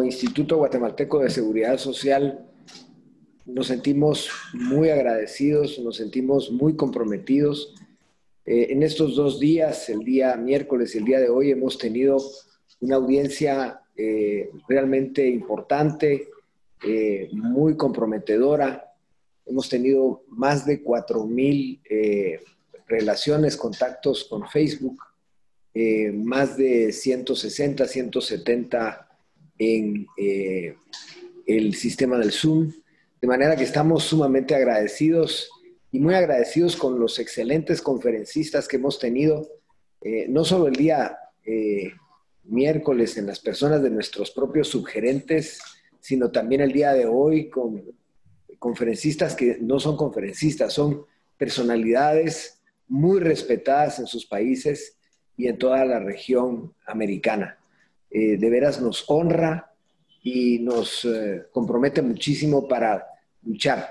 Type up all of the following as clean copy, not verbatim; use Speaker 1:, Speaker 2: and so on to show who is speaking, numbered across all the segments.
Speaker 1: como Instituto Guatemalteco de Seguridad Social nos sentimos muy agradecidos, nos sentimos muy comprometidos. En estos 2 días, el día miércoles y el día de hoy, hemos tenido una audiencia realmente importante, muy comprometedora. Hemos tenido más de 4,000 relaciones, contactos con Facebook, más de 160, 170 en el sistema del Zoom, de manera que estamos sumamente agradecidos y muy agradecidos con los excelentes conferencistas que hemos tenido, no solo el día miércoles en las personas de nuestros propios subgerentes, sino también el día de hoy con conferencistas que no son conferencistas, son personalidades muy respetadas en sus países y en toda la región americana. De veras nos honra y nos compromete muchísimo para luchar.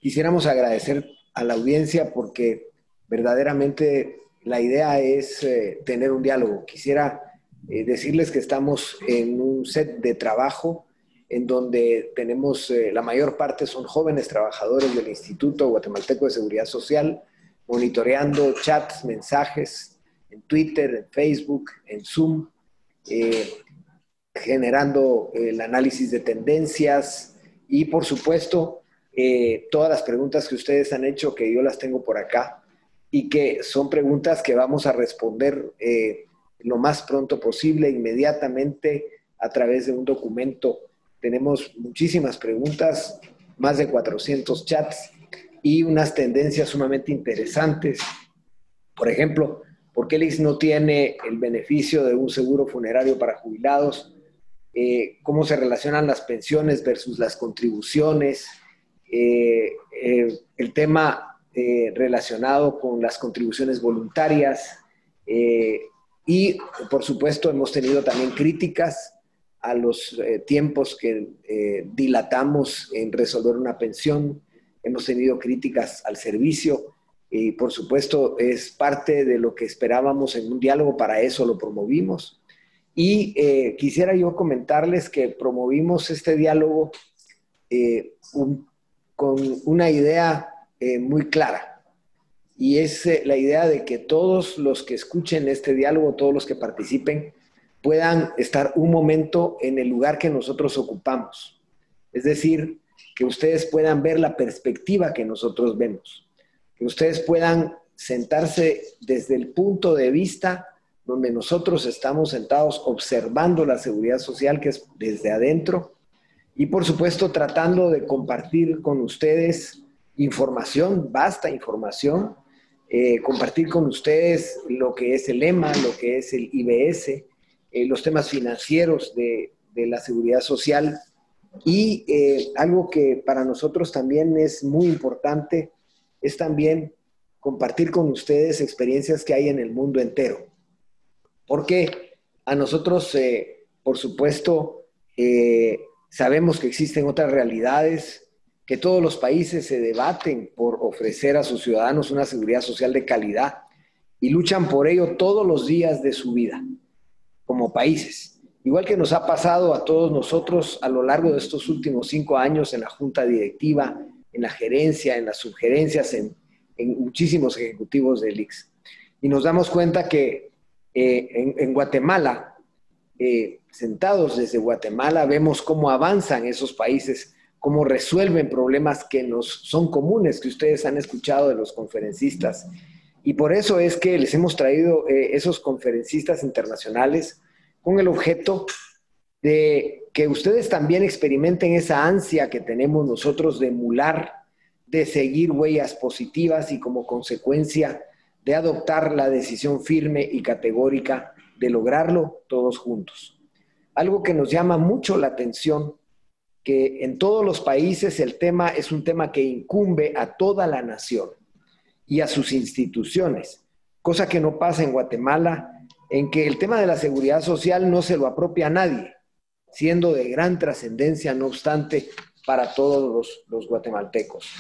Speaker 1: Quisiéramos agradecer a la audiencia porque verdaderamente la idea es tener un diálogo. Quisiera decirles que estamos en un set de trabajo en donde tenemos, la mayor parte son jóvenes trabajadores del Instituto Guatemalteco de Seguridad Social, monitoreando chats, mensajes en Twitter, en Facebook, en Zoom, generando el análisis de tendencias y, por supuesto, todas las preguntas que ustedes han hecho, que yo las tengo por acá, y que son preguntas que vamos a responder lo más pronto posible, inmediatamente, a través de un documento. Tenemos muchísimas preguntas, más de 400 chats y unas tendencias sumamente interesantes. Por ejemplo, ¿por qué el ISSSTE no tiene el beneficio de un seguro funerario para jubilados? ¿Cómo se relacionan las pensiones versus las contribuciones? El tema relacionado con las contribuciones voluntarias. Y, por supuesto, hemos tenido también críticas a los tiempos que dilatamos en resolver una pensión. Hemos tenido críticas al servicio y, por supuesto, es parte de lo que esperábamos en un diálogo. Para eso lo promovimos. Y quisiera yo comentarles que promovimos este diálogo con una idea muy clara. Y es la idea de que todos los que escuchen este diálogo, todos los que participen, puedan estar un momento en el lugar que nosotros ocupamos. Es decir, que ustedes puedan ver la perspectiva que nosotros vemos. Que ustedes puedan sentarse desde el punto de vista donde nosotros estamos sentados observando la seguridad social, que es desde adentro, y por supuesto tratando de compartir con ustedes información, vasta información, compartir con ustedes lo que es el EMA, lo que es el IBS, los temas financieros de la seguridad social y algo que para nosotros también es muy importante es también compartir con ustedes experiencias que hay en el mundo entero. Porque a nosotros, por supuesto, sabemos que existen otras realidades, que todos los países se debaten por ofrecer a sus ciudadanos una seguridad social de calidad y luchan por ello todos los días de su vida, como países. Igual que nos ha pasado a todos nosotros a lo largo de estos últimos 5 años en la junta directiva, en la gerencia, en las subgerencias, en muchísimos ejecutivos del ICSS. Y nos damos cuenta que en Guatemala, sentados desde Guatemala, vemos cómo avanzan esos países, cómo resuelven problemas que nos son comunes, que ustedes han escuchado de los conferencistas. Y por eso es que les hemos traído esos conferencistas internacionales con el objeto de que ustedes también experimenten esa ansia que tenemos nosotros de emular, de seguir huellas positivas y como consecuencia de adoptar la decisión firme y categórica de lograrlo todos juntos. Algo que nos llama mucho la atención, que en todos los países el tema es un tema que incumbe a toda la nación y a sus instituciones, cosa que no pasa en Guatemala, en que el tema de la seguridad social no se lo apropia a nadie, siendo de gran trascendencia, no obstante, para todos los guatemaltecos.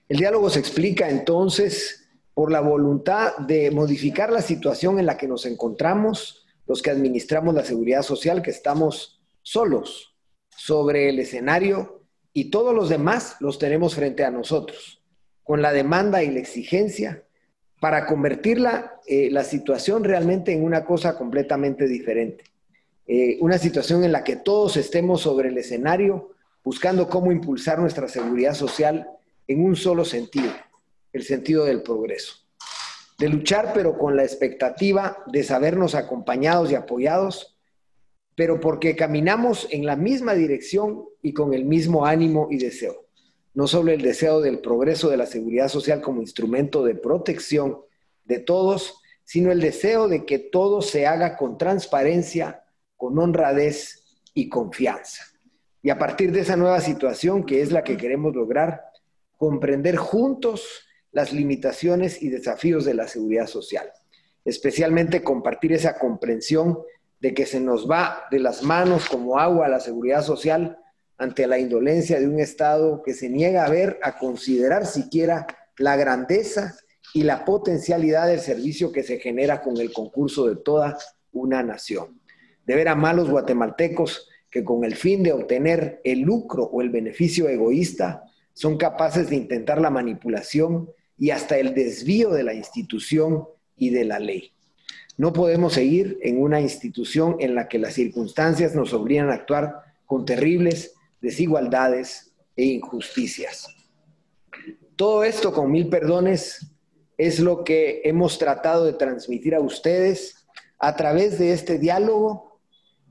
Speaker 1: El diálogo se explica entonces por la voluntad de modificar la situación en la que nos encontramos, los que administramos la seguridad social, que estamos solos sobre el escenario y todos los demás los tenemos frente a nosotros, con la demanda y la exigencia para convertirla, la situación realmente en una cosa completamente diferente. Una situación en la que todos estemos sobre el escenario buscando cómo impulsar nuestra seguridad social en un solo sentido, el sentido del progreso. De luchar, pero con la expectativa de sabernos acompañados y apoyados, pero porque caminamos en la misma dirección y con el mismo ánimo y deseo. No solo el deseo del progreso de la seguridad social como instrumento de protección de todos, sino el deseo de que todo se haga con transparencia, con honradez y confianza. Y a partir de esa nueva situación, que es la que queremos lograr, comprender juntos las limitaciones y desafíos de la seguridad social. Especialmente compartir esa comprensión de que se nos va de las manos como agua la seguridad social ante la indolencia de un Estado que se niega a ver, a considerar siquiera la grandeza y la potencialidad del servicio que se genera con el concurso de toda una nación. De ver a malos guatemaltecos que con el fin de obtener el lucro o el beneficio egoísta son capaces de intentar la manipulación y hasta el desvío de la institución y de la ley. No podemos seguir en una institución en la que las circunstancias nos obligan a actuar con terribles desigualdades e injusticias. Todo esto, con mil perdones, es lo que hemos tratado de transmitir a ustedes a través de este diálogo,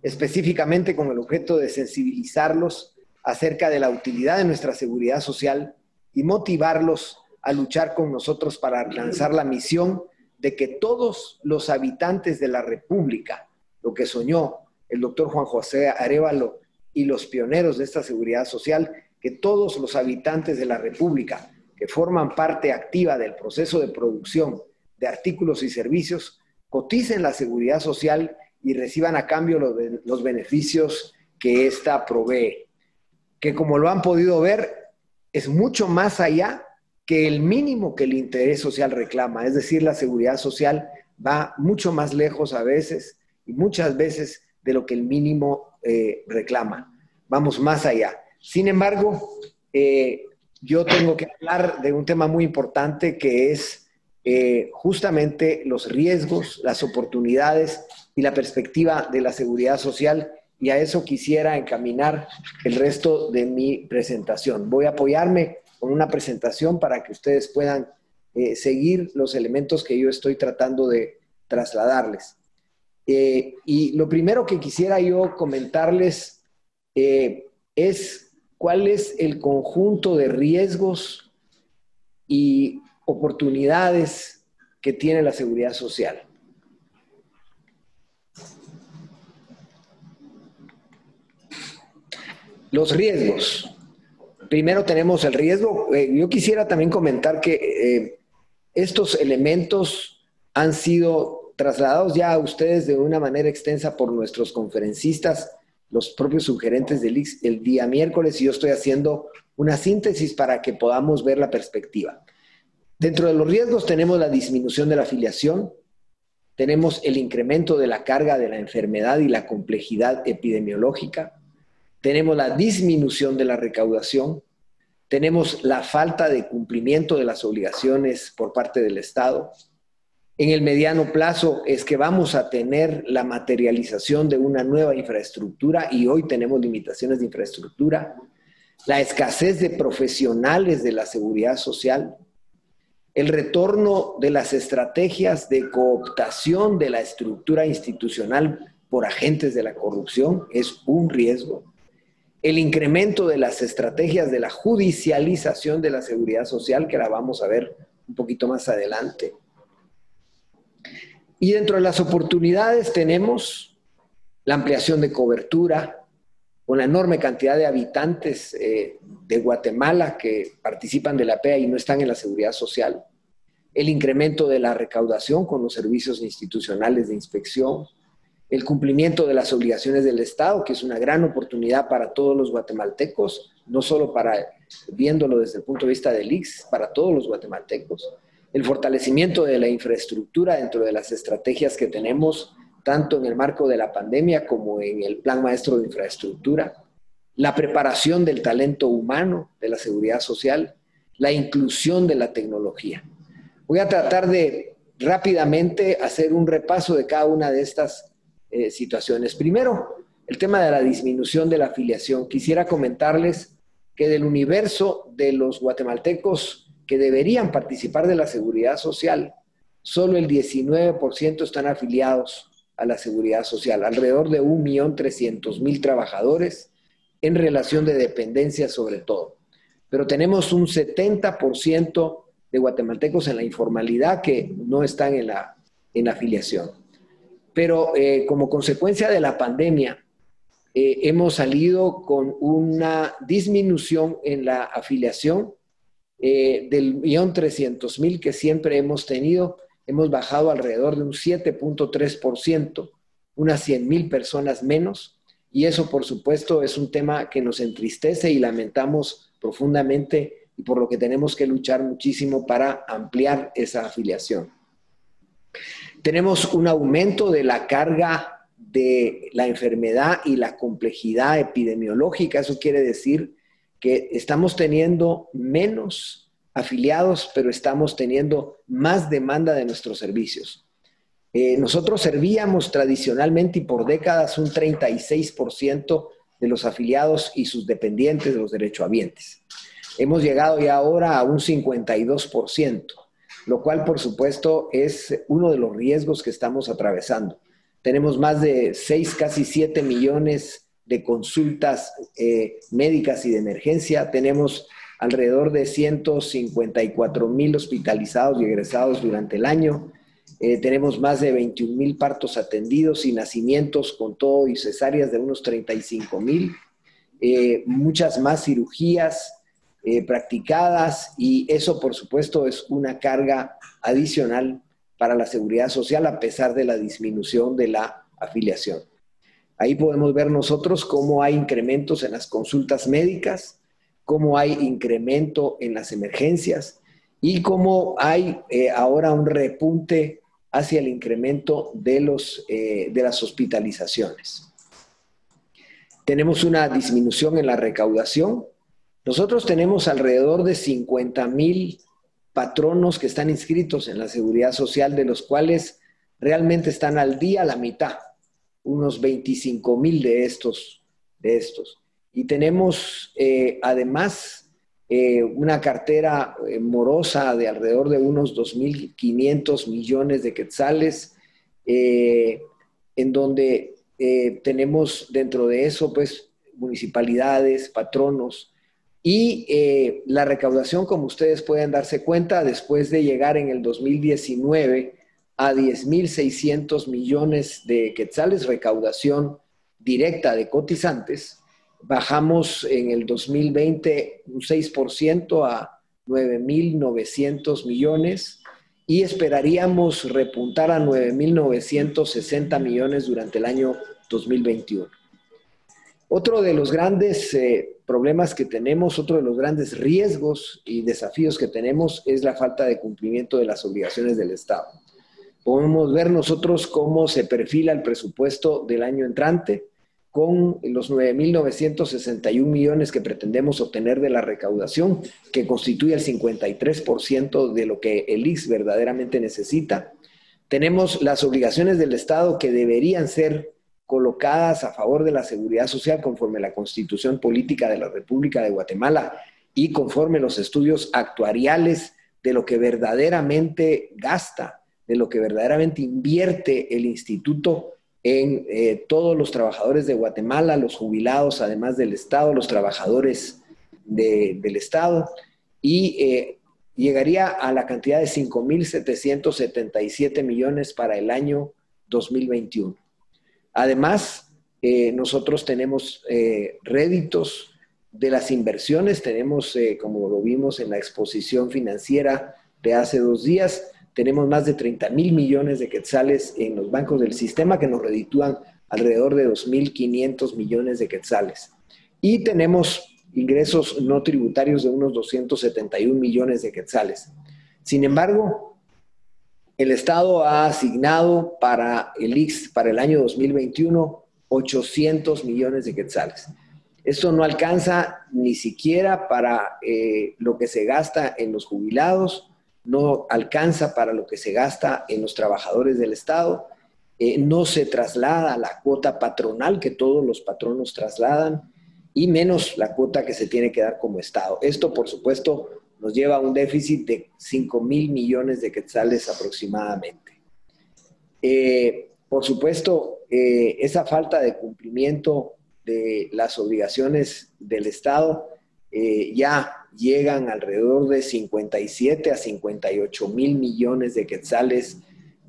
Speaker 1: específicamente con el objeto de sensibilizarlos acerca de la utilidad de nuestra seguridad social y motivarlos a luchar con nosotros para alcanzar la misión de que todos los habitantes de la República, lo que soñó el doctor Juan José Arévalo y los pioneros de esta seguridad social, que todos los habitantes de la República que forman parte activa del proceso de producción de artículos y servicios coticen la seguridad social y reciban a cambio los beneficios que ésta provee. Que, como lo han podido ver, es mucho más allá que el mínimo que el interés social reclama. Es decir, la seguridad social va mucho más lejos a veces y muchas veces de lo que el mínimo reclama. Vamos más allá. Sin embargo, yo tengo que hablar de un tema muy importante que es justamente los riesgos, las oportunidades y la perspectiva de la seguridad social, y a eso quisiera encaminar el resto de mi presentación. Voy a apoyarme con una presentación para que ustedes puedan seguir los elementos que yo estoy tratando de trasladarles. Y lo primero que quisiera yo comentarles es cuál es el conjunto de riesgos y oportunidades que tiene la seguridad social. Los riesgos. Primero tenemos el riesgo. Yo quisiera también comentar que estos elementos han sido trasladados ya a ustedes de una manera extensa por nuestros conferencistas, los propios sugerentes del ICS, el día miércoles, y yo estoy haciendo una síntesis para que podamos ver la perspectiva. Dentro de los riesgos tenemos la disminución de la afiliación, tenemos el incremento de la carga de la enfermedad y la complejidad epidemiológica, tenemos la disminución de la recaudación, tenemos la falta de cumplimiento de las obligaciones por parte del Estado. En el mediano plazo es que vamos a tener la materialización de una nueva infraestructura, y hoy tenemos limitaciones de infraestructura, la escasez de profesionales de la seguridad social, el retorno de las estrategias de cooptación de la estructura institucional por agentes de la corrupción es un riesgo. El incremento de las estrategias de la judicialización de la seguridad social, que la vamos a ver un poquito más adelante. Y dentro de las oportunidades tenemos la ampliación de cobertura, con la enorme cantidad de habitantes de Guatemala que participan de la PEA y no están en la seguridad social, el incremento de la recaudación con los servicios institucionales de inspección, el cumplimiento de las obligaciones del Estado, que es una gran oportunidad para todos los guatemaltecos, no solo para, viéndolo desde el punto de vista del ICS, para todos los guatemaltecos, el fortalecimiento de la infraestructura dentro de las estrategias que tenemos tanto en el marco de la pandemia como en el Plan Maestro de Infraestructura, la preparación del talento humano de la seguridad social, la inclusión de la tecnología. Voy a tratar de rápidamente hacer un repaso de cada una de estas situaciones. Primero, el tema de la disminución de la afiliación. Quisiera comentarles que del universo de los guatemaltecos que deberían participar de la seguridad social, solo el 19% están afiliados a la seguridad social, alrededor de 1.300.000 trabajadores en relación de dependencia sobre todo. Pero tenemos un 70% de guatemaltecos en la informalidad que no están en la afiliación. Pero como consecuencia de la pandemia, hemos salido con una disminución en la afiliación del 1.300.000 que siempre hemos tenido. Hemos bajado alrededor de un 7.3%, unas 100.000 personas menos, y eso por supuesto es un tema que nos entristece y lamentamos profundamente y por lo que tenemos que luchar muchísimo para ampliar esa afiliación. Tenemos un aumento de la carga de la enfermedad y la complejidad epidemiológica. Eso quiere decir que estamos teniendo menos afiliados, pero estamos teniendo más demanda de nuestros servicios. Nosotros servíamos tradicionalmente y por décadas un 36% de los afiliados y sus dependientes de los derechohabientes. Hemos llegado ya ahora a un 52%, lo cual por supuesto es uno de los riesgos que estamos atravesando. Tenemos más de 6, casi 7 millones de consultas médicas y de emergencia. Tenemos alrededor de 154.000 hospitalizados y egresados durante el año. Tenemos más de 21.000 partos atendidos y nacimientos con todo y cesáreas de unos 35.000. Muchas más cirugías practicadas y eso por supuesto es una carga adicional para la seguridad social a pesar de la disminución de la afiliación. Ahí podemos ver nosotros cómo hay incrementos en las consultas médicas, cómo hay incremento en las emergencias y cómo hay ahora un repunte hacia el incremento de las hospitalizaciones. Tenemos una disminución en la recaudación. Nosotros tenemos alrededor de 50.000 patronos que están inscritos en la Seguridad Social, de los cuales realmente están al día la mitad, unos 25.000 de estos. Y tenemos además una cartera morosa de alrededor de unos 2.500 millones de quetzales, en donde tenemos dentro de eso pues municipalidades, patronos, y la recaudación, como ustedes pueden darse cuenta, después de llegar en el 2019 a 10.600 millones de quetzales, recaudación directa de cotizantes, bajamos en el 2020 un 6% a 9.900 millones y esperaríamos repuntar a 9.960 millones durante el año 2021. Otro de los grandes problemas que tenemos, otro de los grandes riesgos y desafíos que tenemos es la falta de cumplimiento de las obligaciones del Estado. Podemos ver nosotros cómo se perfila el presupuesto del año entrante con los 9.961 millones que pretendemos obtener de la recaudación, que constituye el 53% de lo que el IX verdaderamente necesita. Tenemos las obligaciones del Estado que deberían ser colocadas a favor de la seguridad social conforme a la Constitución Política de la República de Guatemala y conforme los estudios actuariales de lo que verdaderamente gasta, de lo que verdaderamente invierte el instituto en todos los trabajadores de Guatemala, los jubilados además del Estado, los trabajadores del Estado, y llegaría a la cantidad de 5.777 millones para el año 2021. Además, nosotros tenemos réditos de las inversiones, tenemos, como lo vimos en la exposición financiera de hace 2 días, tenemos más de 30.000 millones de quetzales en los bancos del sistema que nos reditúan alrededor de 2.500 millones de quetzales. Y tenemos ingresos no tributarios de unos 271 millones de quetzales. Sin embargo, El Estado ha asignado para el ICS para el año 2021 800 millones de quetzales. Esto no alcanza ni siquiera para lo que se gasta en los jubilados, no alcanza para lo que se gasta en los trabajadores del Estado, no se traslada la cuota patronal que todos los patronos trasladan y menos la cuota que se tiene que dar como Estado. Esto, por supuesto, nos lleva a un déficit de 5,000 millones de quetzales aproximadamente. Por supuesto, esa falta de cumplimiento de las obligaciones del Estado ya llegan alrededor de 57 a 58 mil millones de quetzales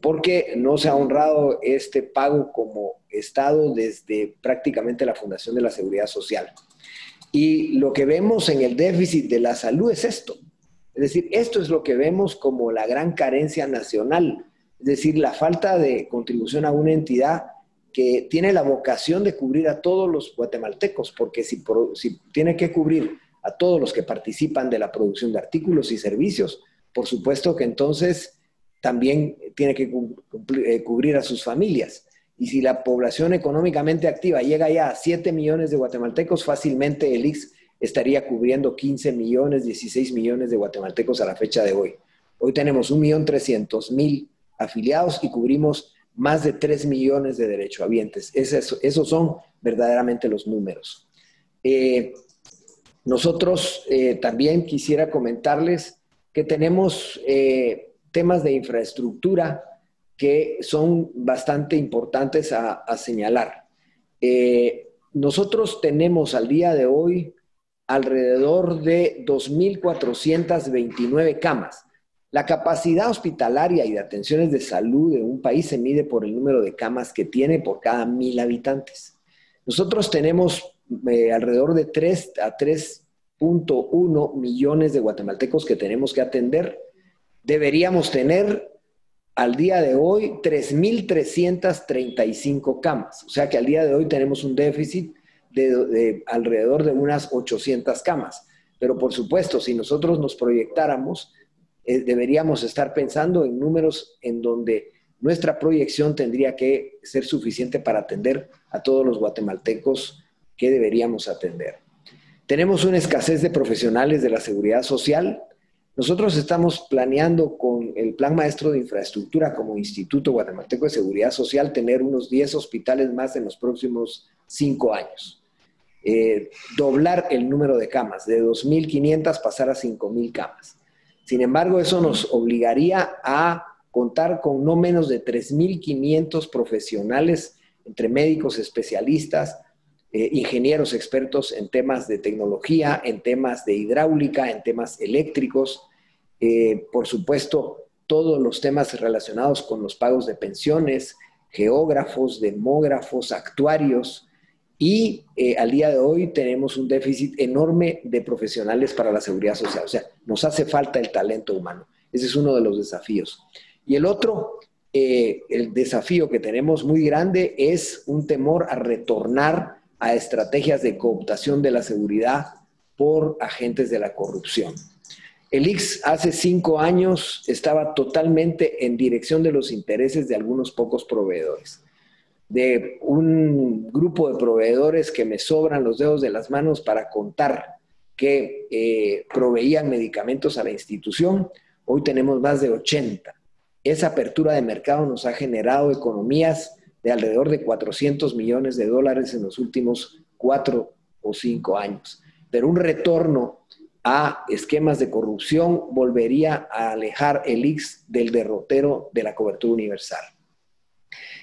Speaker 1: porque no se ha honrado este pago como Estado desde prácticamente la fundación de la Seguridad Social. Y lo que vemos en el déficit de la salud es esto. Es decir, esto es lo que vemos como la gran carencia nacional. Es decir, la falta de contribución a una entidad que tiene la vocación de cubrir a todos los guatemaltecos, porque si tiene que cubrir a todos los que participan de la producción de artículos y servicios, por supuesto que entonces también tiene que cubrir a sus familias. Y si la población económicamente activa llega ya a 7 millones de guatemaltecos, fácilmente el ICS estaría cubriendo 15 millones, 16 millones de guatemaltecos a la fecha de hoy. Hoy tenemos 1.300.000 afiliados y cubrimos más de 3 millones de derechohabientes. Esos son verdaderamente los números. Nosotros también quisiera comentarles que tenemos temas de infraestructura que son bastante importantes a señalar. Nosotros tenemos al día de hoy alrededor de 2.429 camas. La capacidad hospitalaria y de atenciones de salud de un país se mide por el número de camas que tiene por cada 1.000 habitantes. Nosotros tenemos alrededor de 3 a 3.1 millones de guatemaltecos que tenemos que atender. Deberíamos tener al día de hoy 3.335 camas. O sea que al día de hoy tenemos un déficit de alrededor de unas 800 camas. Pero por supuesto, si nosotros nos proyectáramos, deberíamos estar pensando en números en donde nuestra proyección tendría que ser suficiente para atender a todos los guatemaltecos que deberíamos atender. Tenemos una escasez de profesionales de la seguridad social. Nosotros estamos planeando con el Plan Maestro de Infraestructura como Instituto Guatemalteco de Seguridad Social tener unos 10 hospitales más en los próximos 5 años. Doblar el número de camas, de 2.500 pasar a 5.000 camas. Sin embargo, eso nos obligaría a contar con no menos de 3.500 profesionales, entre médicos especialistas, ingenieros expertos en temas de tecnología, en temas de hidráulica, en temas eléctricos, por supuesto, todos los temas relacionados con los pagos de pensiones, geógrafos, demógrafos, actuarios, y al día de hoy tenemos un déficit enorme de profesionales para la seguridad social. O sea, nos hace falta el talento humano. Ese es uno de los desafíos. Y el otro, el desafío que tenemos muy grande es un temor a retornar a estrategias de cooptación de la seguridad por agentes de la corrupción. El ICS hace 5 años estaba totalmente en dirección de los intereses de algunos pocos proveedores. De un grupo de proveedores que me sobran los dedos de las manos para contar que proveían medicamentos a la institución, hoy tenemos más de 80. Esa apertura de mercado nos ha generado economías de alrededor de 400 millones de dólares en los últimos 4 o 5 años. Pero un retorno a esquemas de corrupción volvería a alejar el ICS del derrotero de la cobertura universal.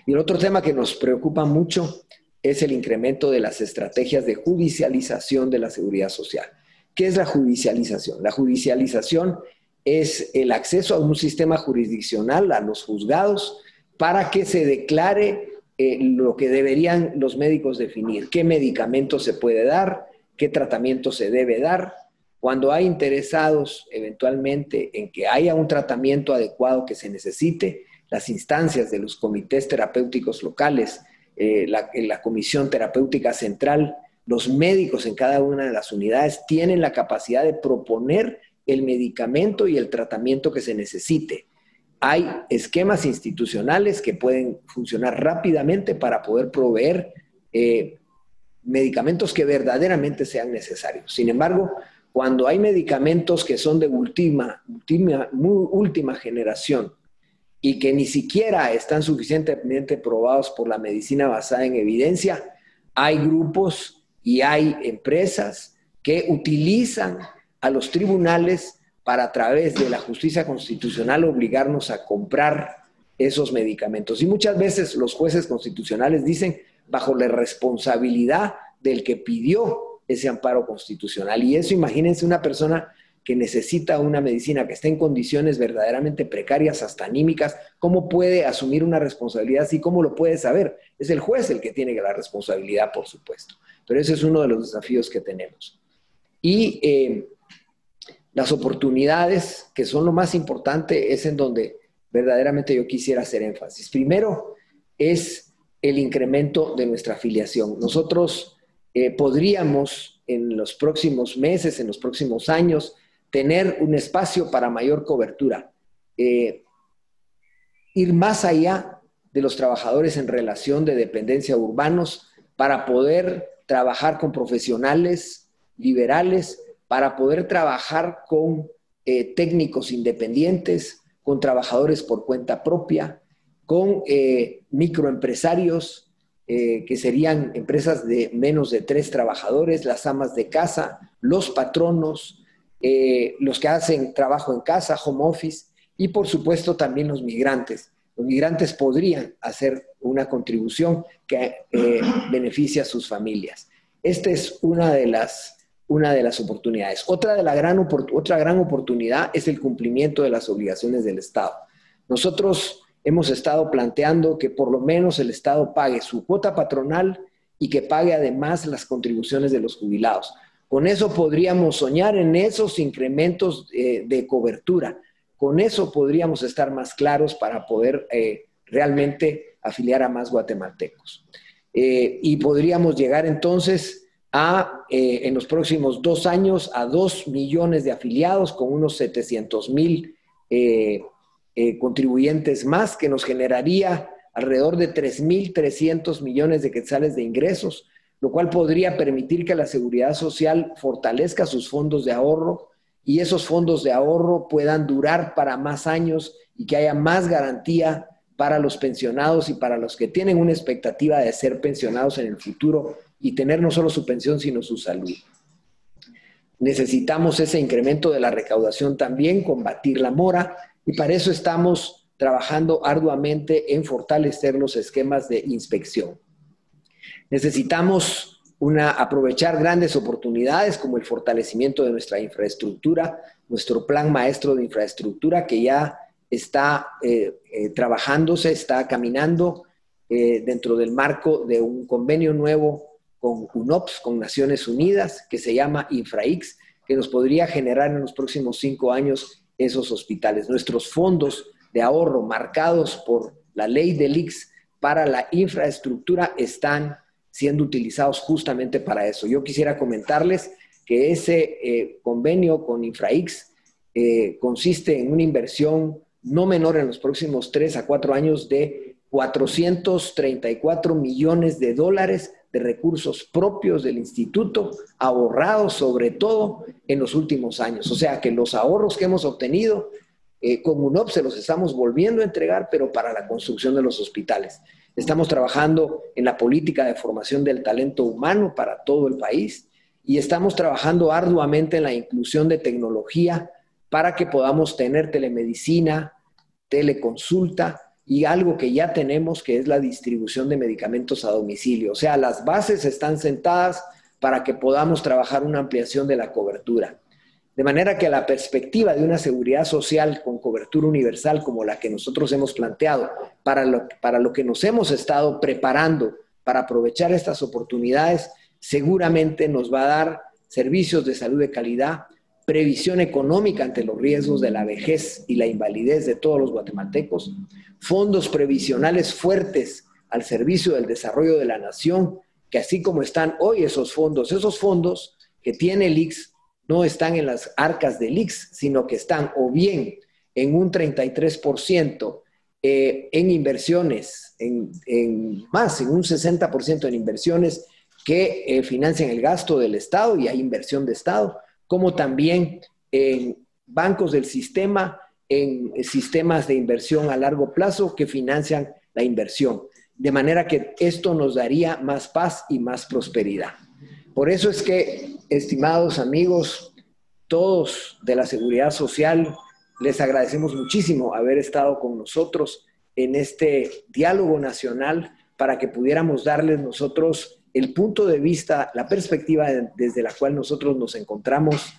Speaker 1: Y el otro tema que nos preocupa mucho es el incremento de las estrategias de judicialización de la seguridad social. ¿Qué es la judicialización? La judicialización es el acceso a un sistema jurisdiccional, a los juzgados, para que se declare lo que deberían los médicos definir, qué medicamento se puede dar, qué tratamiento se debe dar. Cuando hay interesados eventualmente en que haya un tratamiento adecuado que se necesite, las instancias de los comités terapéuticos locales, la Comisión Terapéutica Central, los médicos en cada una de las unidades tienen la capacidad de proponer el medicamento y el tratamiento que se necesite. hay esquemas institucionales que pueden funcionar rápidamente para poder proveer medicamentos que verdaderamente sean necesarios. Sin embargo, cuando hay medicamentos que son de muy última generación y que ni siquiera están suficientemente probados por la medicina basada en evidencia, hay grupos y hay empresas que utilizan a los tribunales para, a través de la justicia constitucional, obligarnos a comprar esos medicamentos. Y muchas veces los jueces constitucionales dicen bajo la responsabilidad del que pidió ese amparo constitucional. Y eso, imagínense una persona que necesita una medicina que está en condiciones verdaderamente precarias, hasta anímicas, ¿cómo puede asumir una responsabilidad así? ¿Cómo lo puede saber? Es el juez el que tiene la responsabilidad, por supuesto. Pero ese es uno de los desafíos que tenemos. Y las oportunidades, que son lo más importante, es en donde verdaderamente yo quisiera hacer énfasis. Primero, es el incremento de nuestra afiliación. Nosotros podríamos en los próximos meses, en los próximos años, tener un espacio para mayor cobertura. Ir más allá de los trabajadores en relación de dependencia urbanos para poder trabajar con profesionales liberales, para poder trabajar con técnicos independientes, con trabajadores por cuenta propia, con microempresarios, que serían empresas de menos de 3 trabajadores, las amas de casa, los patronos, los que hacen trabajo en casa, home office, y por supuesto también los migrantes. Los migrantes podrían hacer una contribución que beneficie a sus familias. Esta es una de las oportunidades. Otra gran oportunidad es el cumplimiento de las obligaciones del Estado. Nosotros hemos estado planteando que por lo menos el Estado pague su cuota patronal y que pague además las contribuciones de los jubilados. Con eso podríamos soñar en esos incrementos de cobertura. Con eso podríamos estar más claros para poder realmente afiliar a más guatemaltecos. Y podríamos llegar entonces en los próximos 2 años a 2 millones de afiliados con unos 700,000 contribuyentes más, que nos generaría alrededor de 3,300 millones de quetzales de ingresos, lo cual podría permitir que la Seguridad Social fortalezca sus fondos de ahorro y esos fondos de ahorro puedan durar para más años y que haya más garantía para los pensionados y para los que tienen una expectativa de ser pensionados en el futuro y tener no solo su pensión, sino su salud. Necesitamos ese incremento de la recaudación también, combatir la mora, y para eso estamos trabajando arduamente en fortalecer los esquemas de inspección. Necesitamos aprovechar grandes oportunidades como el fortalecimiento de nuestra infraestructura, nuestro plan maestro de infraestructura que ya está trabajándose, está caminando dentro del marco de un convenio nuevo con UNOPS, con Naciones Unidas, que se llama InfraX, que nos podría generar en los próximos 5 años esos hospitales. Nuestros fondos de ahorro marcados por la ley del ICS para la infraestructura están siendo utilizados justamente para eso. Yo quisiera comentarles que ese convenio con InfraX consiste en una inversión no menor en los próximos 3 a 4 años de $434 millones de recursos propios del instituto, ahorrados sobre todo en los últimos años. O sea que los ahorros que hemos obtenido con UNOP se los estamos volviendo a entregar, pero para la construcción de los hospitales. Estamos trabajando en la política de formación del talento humano para todo el país y estamos trabajando arduamente en la inclusión de tecnología para que podamos tener telemedicina, teleconsulta y algo que ya tenemos, que es la distribución de medicamentos a domicilio. O sea, las bases están sentadas para que podamos trabajar una ampliación de la cobertura. De manera que la perspectiva de una seguridad social con cobertura universal como la que nosotros hemos planteado, para lo que nos hemos estado preparando para aprovechar estas oportunidades, seguramente nos va a dar servicios de salud de calidad, previsión económica ante los riesgos de la vejez y la invalidez de todos los guatemaltecos, fondos previsionales fuertes al servicio del desarrollo de la nación, que así como están hoy esos fondos que tiene el ICS no están en las arcas del ICS, sino que están o bien en un 33%, en inversiones, en un 60% en inversiones que financian el gasto del Estado, y hay inversión de Estado, como también en bancos del sistema, en sistemas de inversión a largo plazo que financian la inversión. De manera que esto nos daría más paz y más prosperidad. Por eso es que, estimados amigos, todos de la Seguridad Social, les agradecemos muchísimo haber estado con nosotros en este diálogo nacional para que pudiéramos darles nosotros el punto de vista, la perspectiva desde la cual nosotros nos encontramos,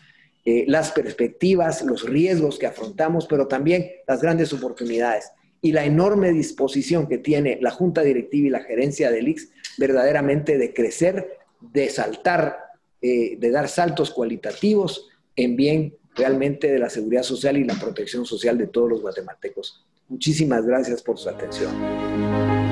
Speaker 1: las perspectivas, los riesgos que afrontamos, pero también las grandes oportunidades y la enorme disposición que tiene la Junta Directiva y la gerencia del ICS verdaderamente de crecer, de saltar, de dar saltos cualitativos en bien realmente de la seguridad social y la protección social de todos los guatemaltecos. Muchísimas gracias por su atención.